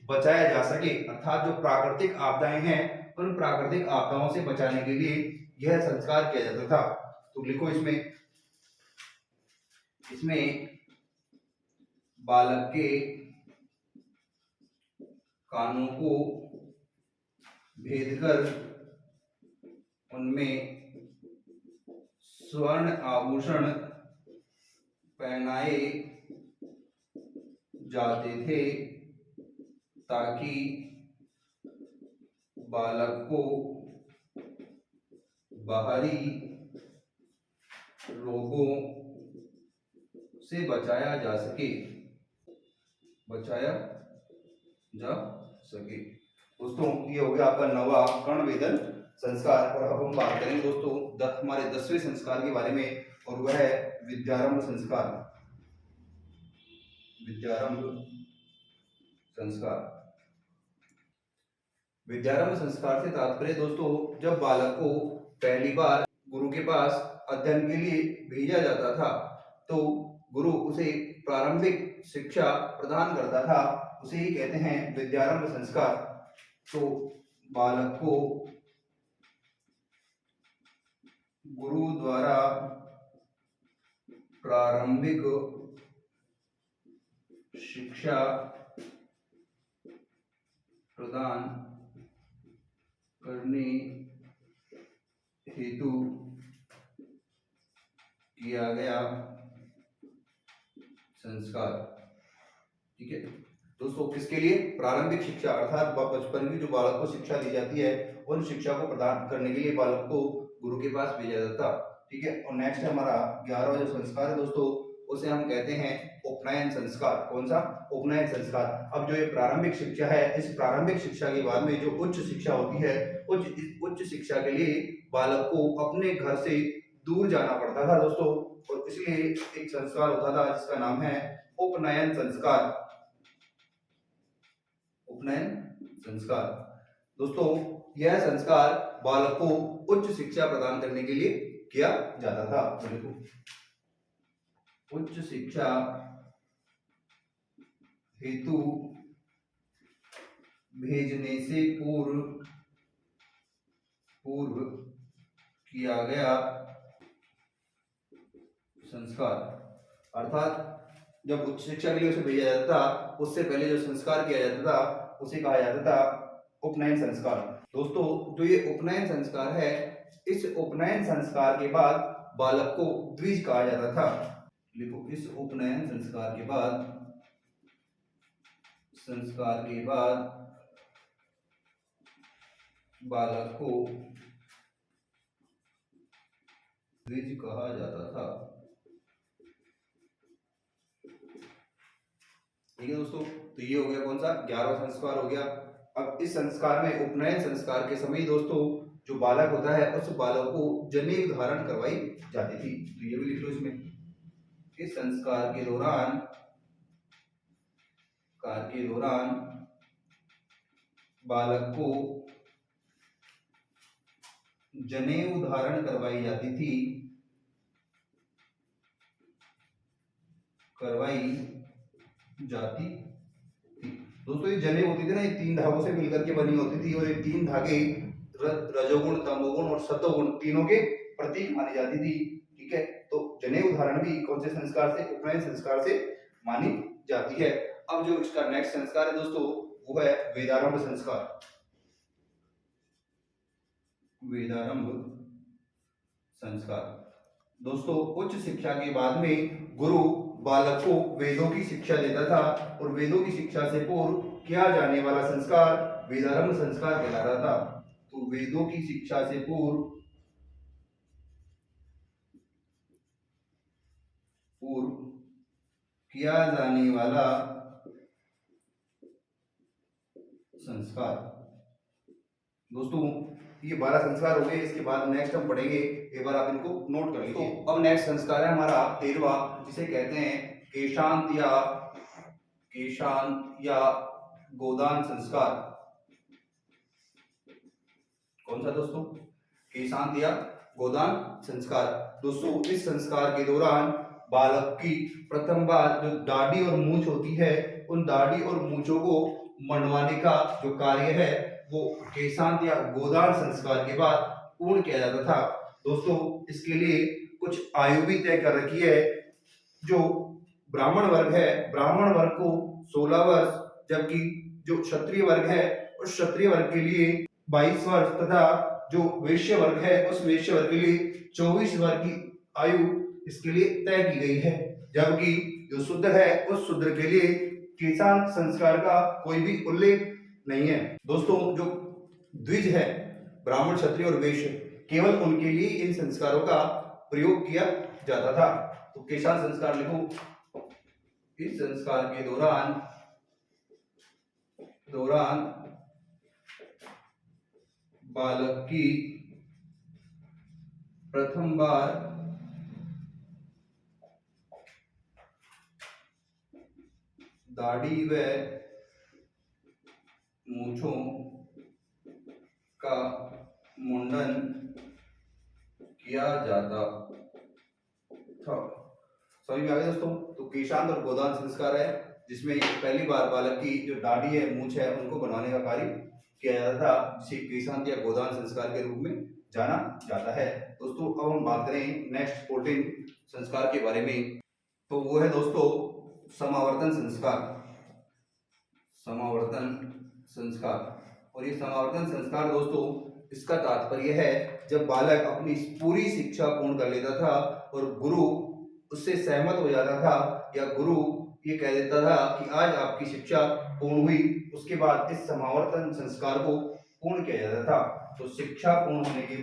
A: बचाया जा सके, अर्थात जो प्राकृतिक आपदाएं हैं उन प्राकृतिक आपदाओं से बचाने के लिए यह संस्कार किया जाता था। तो लिखो इसमें बालक के कानों को भेदकर उनमें स्वर्ण आभूषण पहनाए जाते थे ताकि बालक को बाहरी रोगों से बचाया जा सके, बचाया जा सके। दोस्तों ये हो गया आपका 9वां कर्णवेधन संस्कार। और अब हम बात करेंगे दोस्तों हमारे 10वें संस्कार के बारे में, और वह है विद्यारंभ संस्कार। विद्यारंभ संस्कार। विद्यारंभ संस्कार से तात्पर्य दोस्तों, जब बालक को पहली बार गुरु के पास अध्ययन के लिए भेजा जाता था तो गुरु उसे प्रारंभिक शिक्षा प्रदान करता था, उसे ही कहते हैं विद्यारंभ संस्कार। तो बालक को गुरु द्वारा प्रारंभिक शिक्षा प्रदान करने हेतु किया गया संस्कार। ठीक है दोस्तों, किसके लिए? प्रारंभिक शिक्षा, अर्थात बचपन की जो बालक को शिक्षा दी जाती है उन शिक्षा को प्रदान करने के लिए बालक को गुरु के पास भेजा जाता। ठीक है, और नेक्स्ट हमारा 11वां जो संस्कार है दोस्तों, उसे हम कहते हैं उपनयन संस्कार। कौन सा? उपनयन संस्कार। अब जो ये प्रारंभिक शिक्षा है, इस प्रारंभिक शिक्षा के बाद में जो उच्च शिक्षा होती है, उच्च शिक्षा के लिए बालक को अपने घर से दूर जाना पड़ता था दोस्तों, और इसलिए एक संस्कार होता था जिसका नाम है उपनयन संस्कार। उपनयन संस्कार दोस्तों, यह संस्कार बालक को उच्च शिक्षा प्रदान करने के लिए किया जाता था। तो देखो, उच्च शिक्षा हेतु भेजने से पूर्व किया गया संस्कार, अर्थात जब उच्च शिक्षा के लिए उसे भेजा जाता था, उससे पहले जो संस्कार किया जाता था उसे कहा जाता था उपनयन संस्कार। दोस्तों, जो ये उपनयन संस्कार है, इस उपनयन संस्कार के बाद बालक को द्विज कहा जाता था। लिखो, इस उपनयन संस्कार के बाद बालक को द्विज कहा जाता था। ठीक है दोस्तों, तो ये हो गया कौन सा 11वां संस्कार हो गया। अब इस संस्कार में, उपनयन संस्कार के समय दोस्तों, जो बालक होता है उस बालक को जनेऊ धारण करवाई जाती थी। तो ये भी लिख लो इसमें, इस संस्कार के दौरान बालक को जनेऊ धारण करवाई जाती थी। दोस्तों, ये जनेऊ होती थी ना, ये 3 धागों से मिलकर के बनी होती थी, और ये 3 धागे रजोगुण, तमोगुण और सतोगुण तीनों के प्रतीक मानी जाती थी। ठीक है, तो जनेऊ धारण भी कौन से संस्कार से? उपनयन संस्कार से मानी जाती है। अब जो इसका नेक्स्ट संस्कार है दोस्तों, वो है वेदारंभ संस्कार। वेदारंभ संस्कार दोस्तों, उच्च शिक्षा के बाद में गुरु बालक को वेदों की शिक्षा देता था, और वेदों की शिक्षा से पूर्व किया जाने वाला संस्कार वेदारंभ संस्कार कहलाता था। तो वेदों की शिक्षा से पूर्व किया जाने वाला संस्कार। दोस्तों, ये 12 संस्कार हो गए। इसके बाद नेक्स्ट हम पढ़ेंगे, एक बार आप इनको नोट कर लीजिए। तो अब नेक्स्ट संस्कार है हमारा 13वां, जिसे कहते हैं केशांत या गोदान संस्कार। कौन सा दोस्तों? केशांत या गोदान संस्कार। दोस्तों, इस संस्कार के दौरान बालक की प्रथम बार जो दाढ़ी और मूंछ होती है, उन दाढ़ी और मूंछों को मंडवाने का जो कार्य है वो केशांत या गोदान संस्कार के बाद पूर्ण किया जाता था। दोस्तों, इसके लिए कुछ आयु भी तय कर रखी है। जो ब्राह्मण वर्ग है, ब्राह्मण वर्ग को 16 वर्ष, जबकि जो क्षत्रिय वर्ग है उस क्षत्रिय वर्ग के लिए 22 वर्ष, तथा जो वैश्य वर्ग है उस वैश्य वर्ग के लिए 24 वर्ष की आयु इसके लिए तय की गई है। जबकि जो शूद्र है उस शूद्र के लिए केशांत संस्कार का कोई भी उल्लेख नहीं है। दोस्तों, जो द्विज है, ब्राह्मण, क्षत्रिय और वैश्य, केवल उनके लिए इन संस्कारों का प्रयोग किया जाता था। तो केशांत संस्कार लिखो, इस संस्कार के दौरान बालक की प्रथम बार दाढ़ी व मूंछों का मुंडन किया जाता था। समझ में आ गया दोस्तों? तो केशांत और गोदान संस्कार है, जिसमें पहली बार बालक की जो दाढ़ी है, मूंछ है, उनको बनवाने का कार्य किया जाता था, जिसे केशांत या गोदान संस्कार के रूप में जाना जाता है। दोस्तों, अब हम बात करें नेक्स्ट 14 संस्कार के बारे में, तो वो है दोस्तों समावर्तन संस्कार। समावर्तन संस्कार, और ये समावर्तन संस्कार दोस्तों, इसका तात्पर्य है जब बालक अपनी पूरी शिक्षा पूर्ण कर लेता था और गुरु उससे सहमत हो जाता था, या गुरु ये कह देता था कि आज आपकी शिक्षा पूर्ण हुई, उसके बाद इस समावर्तन संस्कार को पूर्ण किया जाता था। तो शिक्षा पूर्ण होने के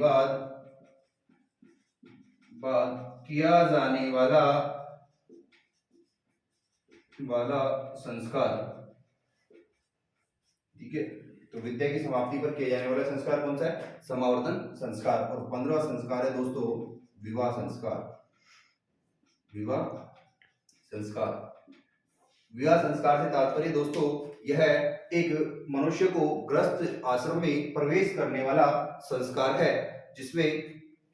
A: बाद किया जाने वाला संस्कार, ठीक है, तो विद्या की समाप्ति पर किया जाने वाला संस्कार कौन सा है? समावर्तन संस्कार। और 15वां संस्कार है दोस्तों विवाह संस्कार। विवाह संस्कार। विवाह संस्कार से तात्पर्य दोस्तों यह एक मनुष्य को गृहस्थ आश्रम में प्रवेश करने वाला संस्कार है, जिसमें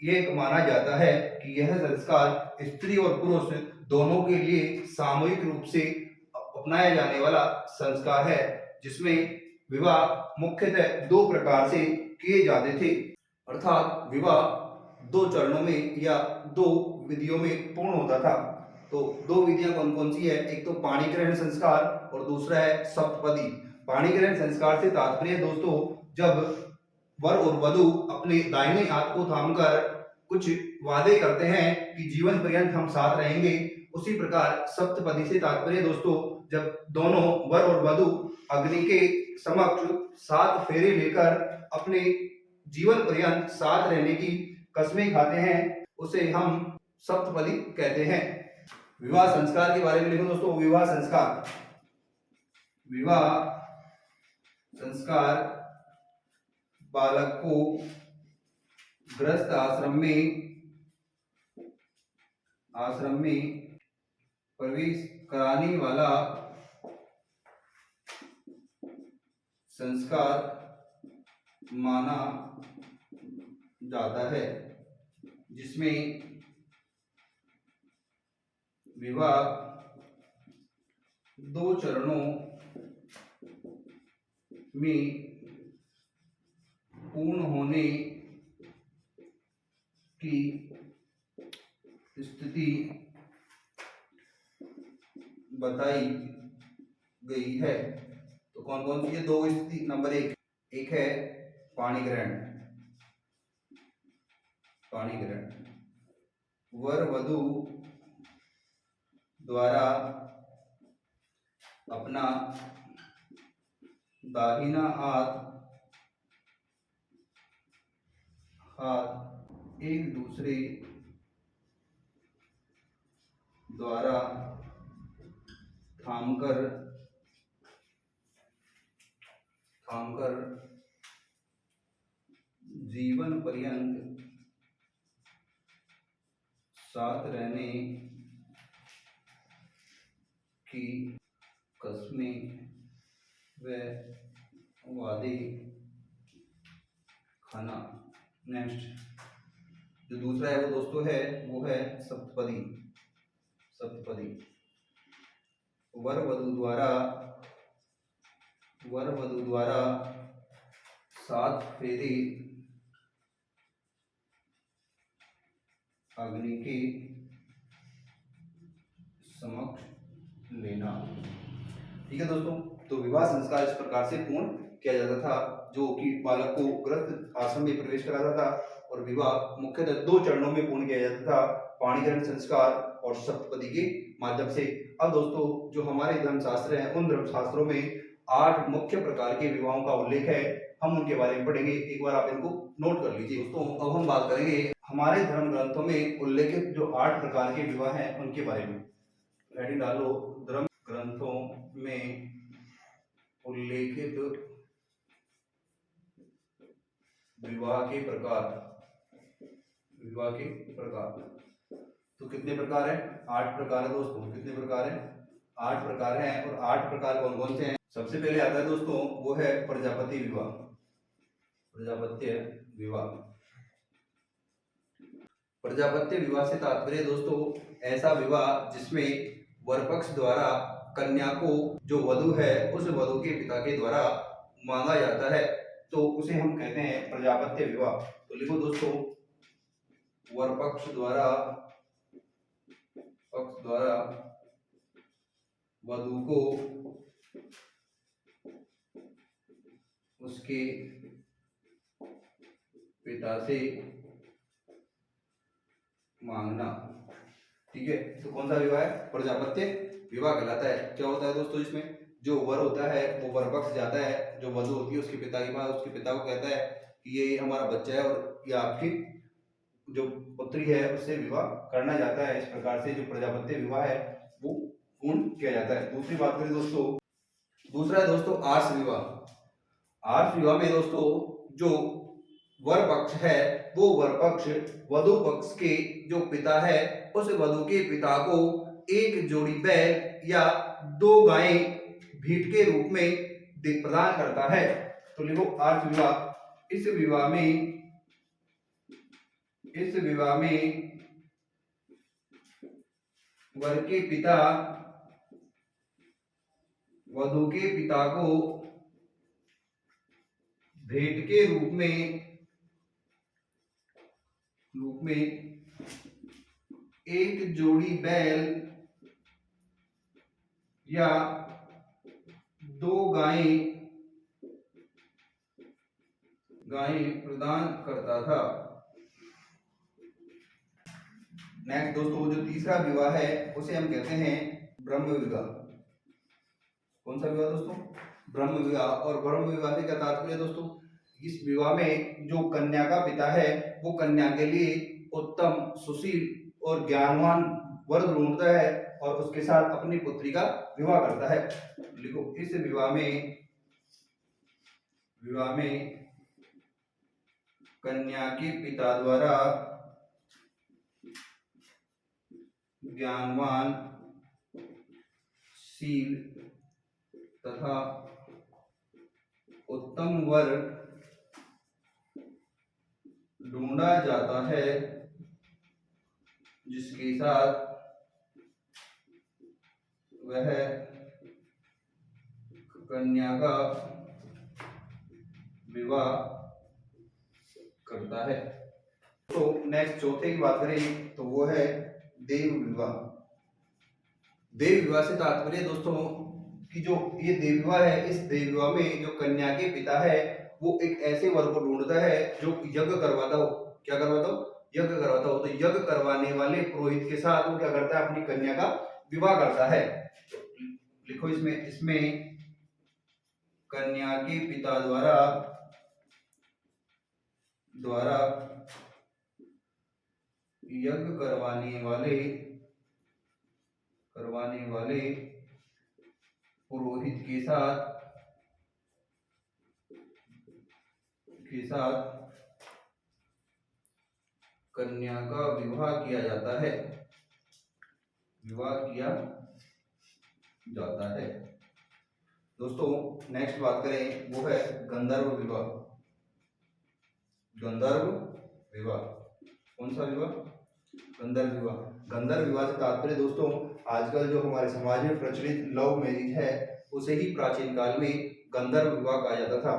A: यह माना जाता है कि यह संस्कार स्त्री और पुरुष दोनों के लिए सामूहिक रूप से अपनाया जाने वाला संस्कार है, जिसमें विवाह मुख्यतः दो प्रकार से किए जाते थे, अर्थात विवाह दो चरणों में या दो विधियों में पूर्ण होता था। तो दो विधियां कौन कौन सी है? एक तो पाणी ग्रहण संस्कार और दूसरा है सप्तपदी। पाणी ग्रहण संस्कार से तात्पर्य दोस्तों जब वर और वधु अपने दाहिने हाथ को थामकर कुछ वादे करते हैं कि जीवन पर्यंत हम साथ रहेंगे। उसी प्रकार सप्तपदी से तात्पर्य दोस्तों जब दोनों वर और वधु अग्नि के समक्ष 7 फेरे लेकर अपने जीवन पर्यंत साथ रहने की कसमें खाते हैं, उसे हम सप्तपदी कहते हैं। विवाह संस्कार के बारे में लिखो दोस्तों। विवाह संस्कार। विवाह संस्कार बालक को गृहस्थ आश्रम में प्रवेश कराने वाला संस्कार माना जाता है, जिसमें विवाह दो चरणों में पूर्ण होने की स्थिति बताई गई है। तो कौन कौन सी है दो स्थिति? नंबर एक है पाणी ग्रहण। पाणी ग्रहण वर वधु द्वारा अपना दाहिना हाथ एक दूसरे द्वारा थामकर जीवन पर्यंत साथ रहने की कसमें व वादे खाना। नेक्स्ट जो दूसरा है वो दोस्तों है वो है सप्तपदी। सप्तपदी वर वधु द्वारा 7 फेरे अग्नि के समक्ष लेना। ठीक है दोस्तों, तो विवाह संस्कार इस प्रकार से पूर्ण किया जाता था, जो कि बालक को गृहस्थ आश्रम में प्रवेश कराता था। और विवाह मुख्यतः दो चरणों में पूर्ण किया जाता था, पाणिग्रहण संस्कार और सप्तपदी के माध्यम से। अब दोस्तों जो हमारे धर्मशास्त्र हैं उन धर्मशास्त्रों में 8 मुख्य प्रकार के विवाहों का उल्लेख है, हम उनके बारे में पढ़ेंगे। एक बार आप इनको नोट कर लीजिए दोस्तों। अब हम बात करेंगे हमारे धर्म ग्रंथों में उल्लेखित जो 8 प्रकार के विवाह हैं उनके बारे में। हेडिंग डालो, धर्म ग्रंथों में उल्लेखित विवाह के प्रकार। विवाह के प्रकार तो कितने प्रकार है? 8 प्रकार है दोस्तों। कितने प्रकार है? 8 प्रकार हैं। और 8 प्रकार कौन कौन से हैं? सबसे पहले आता है दोस्तों वो है प्रजापति विवाह। प्रजापत्य विवाह। प्रजापत्य विवाह से तात्पर्य दोस्तों ऐसा विवाह जिसमें वर पक्ष द्वारा कन्या को जो वधु है उस वधु के पिता के द्वारा मांगा जाता है, तो उसे हम कहते हैं प्रजापत्य विवाह। तो लिखो दोस्तों, वर पक्ष द्वारा वधु को उसके पिता से मांगना। ठीक है, तो कौन सा विवाह है? प्रजापत्य विवाह कहलाता है। क्या होता है दोस्तों इसमें? जो वर होता है वो वर पक्ष जाता है, जो वधु होती है उसके पिता के पास, उसके पिता को कहता है कि ये हमारा बच्चा है और ये आपकी जो पुत्री है उससे विवाह करना जाता है। इस प्रकार से जो प्रजापत्य विवाह है वो पूर्ण किया जाता है। दूसरी बात करें दोस्तों, दूसरा है दोस्तों आर्ष विवाह। आर्ष विवाह में दोस्तों जो वर पक्ष है वो वर पक्ष वधु पक्ष के जो पिता है उस वधु के पिता को एक जोड़ी बैल या दो गायें भेंट के रूप में प्रदान करता है। तो लिखो आर्ष विवाह। इस विवाह में वर के पिता वधु के पिता को भेंट के रूप में एक जोड़ी बैल या दो गायें प्रदान करता था। नेक्स्ट दोस्तों जो तीसरा विवाह है उसे हम कहते हैं ब्रह्म विवाह। कौन सा विवाह दोस्तों? ब्रह्म विवाह। और ब्रह्म विवाह से क्या तात्पर्य दोस्तों? इस विवाह में जो कन्या का पिता है वो कन्या के लिए उत्तम सुशील और ज्ञानवान वर ढूंढता है और उसके साथ अपनी पुत्री का विवाह करता है। लिखो इस विवाह में कन्या के पिता द्वारा ज्ञानवान शील तथा उत्तम वर ढूंढा जाता है जिसके साथ वह कन्या का विवाह करता है। तो नेक्स्ट चौथे की बात करें तो वो है देव विवाह। देव विवाह से तात्पर्य दोस्तों कि जो ये देव विवाह है, इस देव विवाह में जो कन्या के पिता है वो एक ऐसे वर को ढूंढता है जो यज्ञ करवाता हो। क्या करवाता हो? यज्ञ करवाता हो। तो यज्ञ करवाने वाले पुरोहित के साथ वो क्या करता है? अपनी कन्या का विवाह करता है। लिखो इसमें कन्या के पिता द्वारा यज्ञ करवाने वाले पुरोहित के साथ कन्या का विवाह किया जाता है। दोस्तों नेक्स्ट बात करें वो है गंधर्व विवाह। गंधर्व विवाह। कौन सा विवाह? गंधर्व विवाह। गंधर्व विवाह से तात्पर्य दोस्तों आजकल जो हमारे समाज में प्रचलित लव मैरिज है उसे ही प्राचीन काल में गंधर्व विवाह कहा जाता था।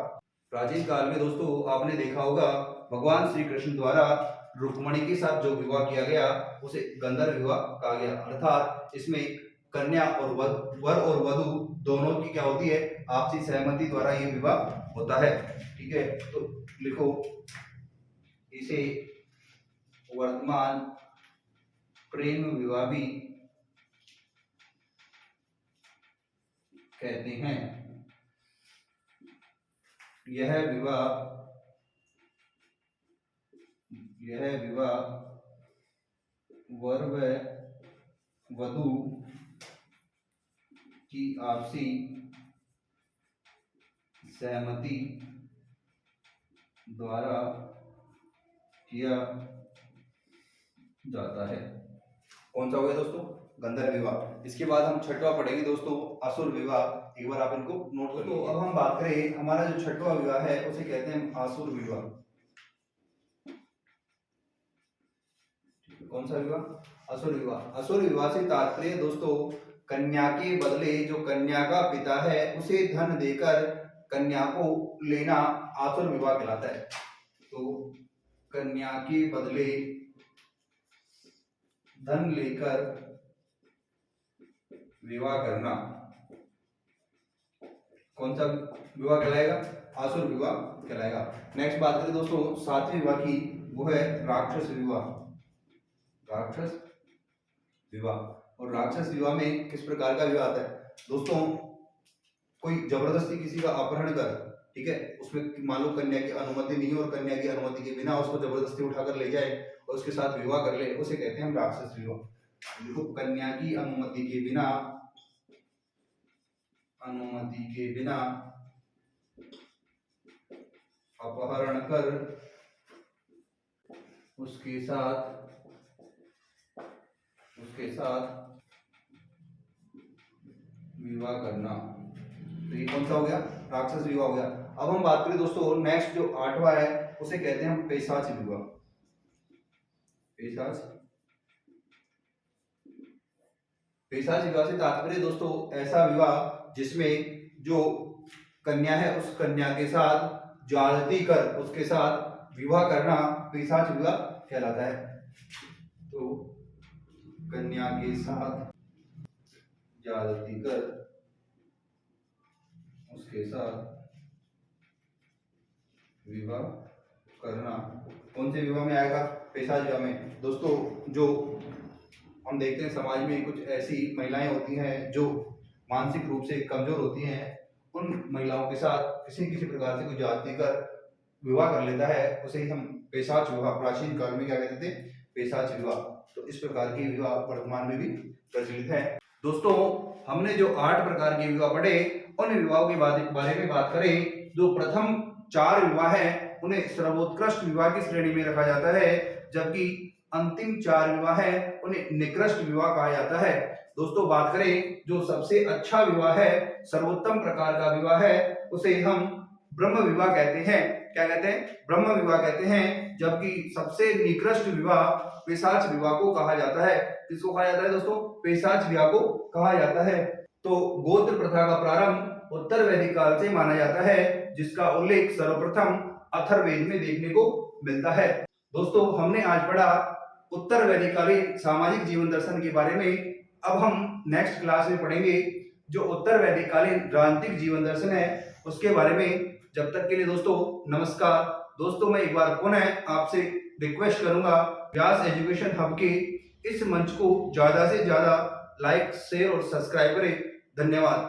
A: प्राचीन काल में दोस्तों आपने देखा होगा भगवान श्री कृष्ण द्वारा रुक्मणी के साथ जो विवाह किया गया उसे गंधर्व विवाह कहा गया। अर्थात इसमें कन्या और वर और वधु दोनों की क्या होती है? आपसी सहमति द्वारा ये विवाह होता है। ठीक है, तो लिखो इसे वर्तमान प्रेम विवाह भी कहते हैं। यह विवाह वर व वधु की आपसी सहमति द्वारा किया जाता है। कौन सा हो गया दोस्तों? गंधर्व विवाह। इसके बाद हम छठवां पढ़ेंगे दोस्तों असुर विवाह। एक बार आप इनको नोट करो। तो अब हम बात करें हमारा जो छठवां विवाह है उसे कहते हैं असुर विवाह। कौन सा विवाह? असुर विवाह। असुर विवाह से तात्पर्य दोस्तों कन्या के बदले जो कन्या का पिता है उसे धन देकर कन्या को लेना आसुर विवाह कहलाता है। तो कन्या के बदले धन लेकर विवाह करना कौन सा विवाह कहलाएगा? आसुर विवाह कहलाएगा। नेक्स्ट बात करें दोस्तों सातवें विवाह की, वो है राक्षस विवाह। राक्षस विवाह। और राक्षस विवाह में किस प्रकार का विवाह आता है दोस्तों? कोई जबरदस्ती किसी का अपहरण कर, ठीक है, उसमें मान लो कन्या की अनुमति नहीं है और कन्या की अनुमति के बिना उसको जबरदस्ती उठाकर ले जाए और उसके साथ विवाह कर ले, उसे कहते हैं हम राक्षस विवाह। देखो कन्या की अनुमति के बिना अपहरण कर उसके साथ विवाह करना। तो ये कौन सा हो गया? राक्षस विवाह हो गया। अब हम बात करें दोस्तों नेक्स्ट जो 8वां है उसे कहते हैं हम पैशाच विवाह। पैशाच विवाह से तात्पर्य दोस्तों ऐसा विवाह जिसमें जो कन्या है उस कन्या के साथ ज्यादती कर उसके साथ विवाह करना पैशाच विवाह कहलाता है। तो कन्या के साथ ज्यादती कर उसके साथ विवाह करना कौन से विवाह में आएगा? पैशाच विवाह में। दोस्तों जो हम देखते हैं समाज में कुछ ऐसी महिलाएं होती हैं जो मानसिक रूप से कमजोर होती हैं, उन महिलाओं के साथ किसी प्रकार से कोई जाति कर विवाह कर लेता है, उसे ही हम पैशाच विवाह, प्राचीन काल में क्या कहते थे? पैशाच विवाह। तो इस प्रकार के विवाह वर्तमान में भी प्रचलित है। दोस्तों हमने जो 8 प्रकार के विवाह पढ़े उन विवाहों के बारे में बात करें, जो प्रथम 4 विवाह है उन्हें सर्वोत्कृष्ट विवाह की श्रेणी में रखा जाता है, जबकि अंतिम 4 विवाह है उन्हें निकृष्ट विवाह कहा जाता है। दोस्तों बात करें जो सबसे अच्छा विवाह है, सर्वोत्तम प्रकार का विवाह है, उसे हम ब्रह्म विवाह कहते हैं। क्या कहते हैं? ब्रह्म विवाह कहते हैं। जबकि सबसे निकृष्ट विवाह पैशाच विवाह को कहा जाता है। किसको कहा जाता है दोस्तों? पैशाच विवाह को कहा जाता है। तो गोत्र प्रथा का प्रारंभ उत्तर वैदिक काल से माना जाता है, जिसका उल्लेख सर्वप्रथम अथर्ववेद में देखने को मिलता है। दोस्तों हमने आज पढ़ा उत्तर वैदिककालीन सामाजिक जीवन दर्शन के बारे में। अब हम नेक्स्ट क्लास में पढ़ेंगे जो उत्तर वैदिककालीन राजनीतिक जीवन दर्शन है उसके बारे में। जब तक के लिए दोस्तों नमस्कार। दोस्तों मैं एक बार पुनः आपसे रिक्वेस्ट करूंगा, व्यास एजुकेशन हब के इस मंच को ज्यादा से ज्यादा लाइक, शेयर और सब्सक्राइब करें। धन्यवाद।